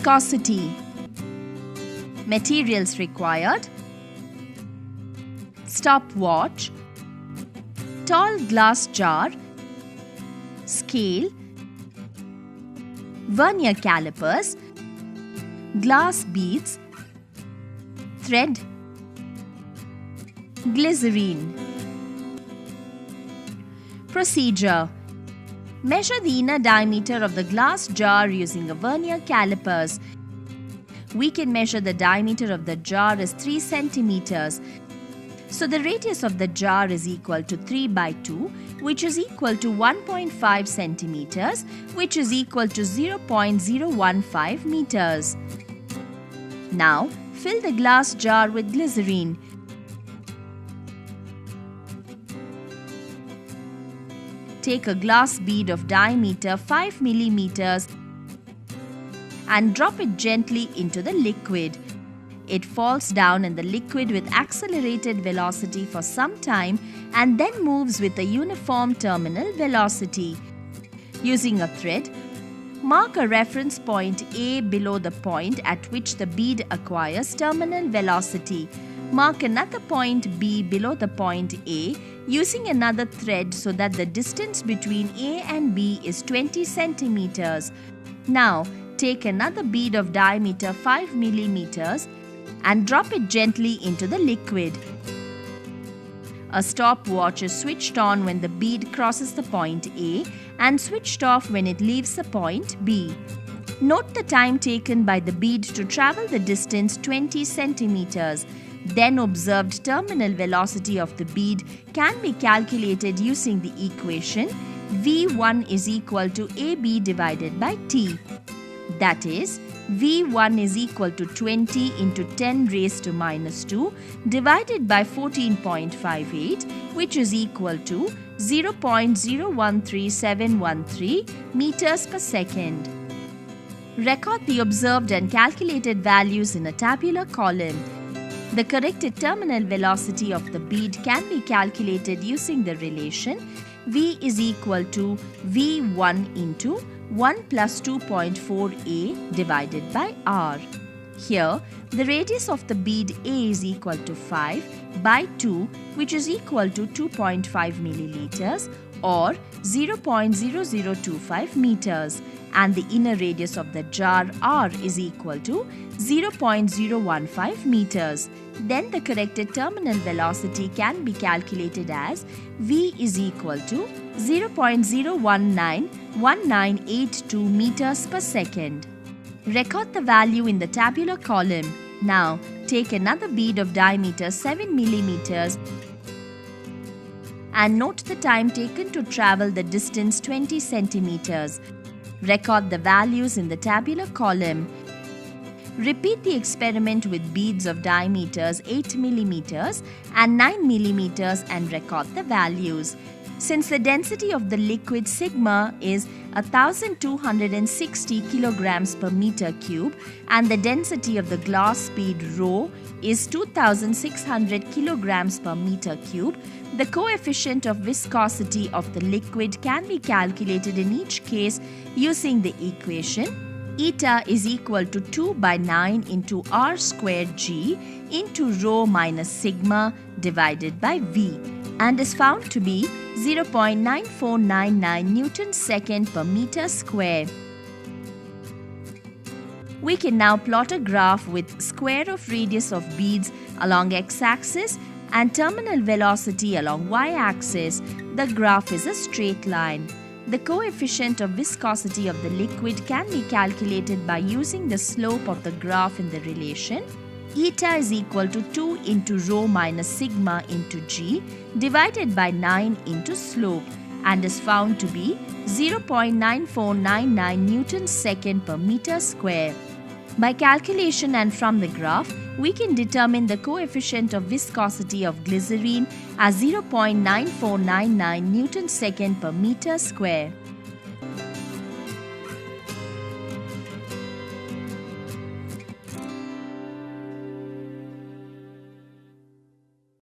Viscosity. Materials required: stopwatch, tall glass jar, scale, vernier calipers, glass beads, thread, glycerine. Procedure: measure the inner diameter of the glass jar using a vernier calipers. We can measure the diameter of the jar as 3 centimeters. So the radius of the jar is equal to 3 by 2, which is equal to 1.5 centimeters, which is equal to 0.015 meters. Now, fill the glass jar with glycerine. Take a glass bead of diameter 5 millimeters and drop it gently into the liquid. It falls down in the liquid with accelerated velocity for some time and then moves with a uniform terminal velocity. Using a thread, mark a reference point A below the point at which the bead acquires terminal velocity. Mark another point B below the point A using another thread so that the distance between A and B is 20 centimeters. Now, take another bead of diameter 5 millimeters and drop it gently into the liquid. A stopwatch is switched on when the bead crosses the point A and switched off when it leaves the point B. Note the time taken by the bead to travel the distance 20 centimeters. Then observed terminal velocity of the bead can be calculated using the equation V1 is equal to AB divided by T. That is, V1 is equal to 20 into 10 raised to minus 2 divided by 14.58, which is equal to 0.013713 meters per second. Record the observed and calculated values in a tabular column. The corrected terminal velocity of the bead can be calculated using the relation V is equal to V1 into 1 plus 2.4a divided by r. Here, the radius of the bead A is equal to 5 by 2, which is equal to 2.5 milliliters or 0.0025 meters, and the inner radius of the jar R is equal to 0.015 meters. Then the corrected terminal velocity can be calculated as V is equal to 0.0191982 meters per second. Record the value in the tabular column. Now, take another bead of diameter 7 millimeters and note the time taken to travel the distance 20 centimeters. Record the values in the tabular column. Repeat the experiment with beads of diameters 8 millimeters and 9 millimeters and record the values. Since the density of the liquid sigma is 1260 kilograms per meter cube and the density of the glass bead rho is 2600 kilograms per meter cube, the coefficient of viscosity of the liquid can be calculated in each case using the equation eta is equal to 2 by 9 into r squared g into rho minus sigma divided by v, and is found to be 0.9499 Newton second per meter square. We can now plot a graph with square of radius of beads along x-axis and terminal velocity along y-axis. The graph is a straight line. The coefficient of viscosity of the liquid can be calculated by using the slope of the graph in the relation eta is equal to 2 into rho minus sigma into g divided by 9 into slope, and is found to be 0.9499 Newton second per meter square. By calculation and from the graph, we can determine the coefficient of viscosity of glycerine as 0.9499 Newton second per meter square.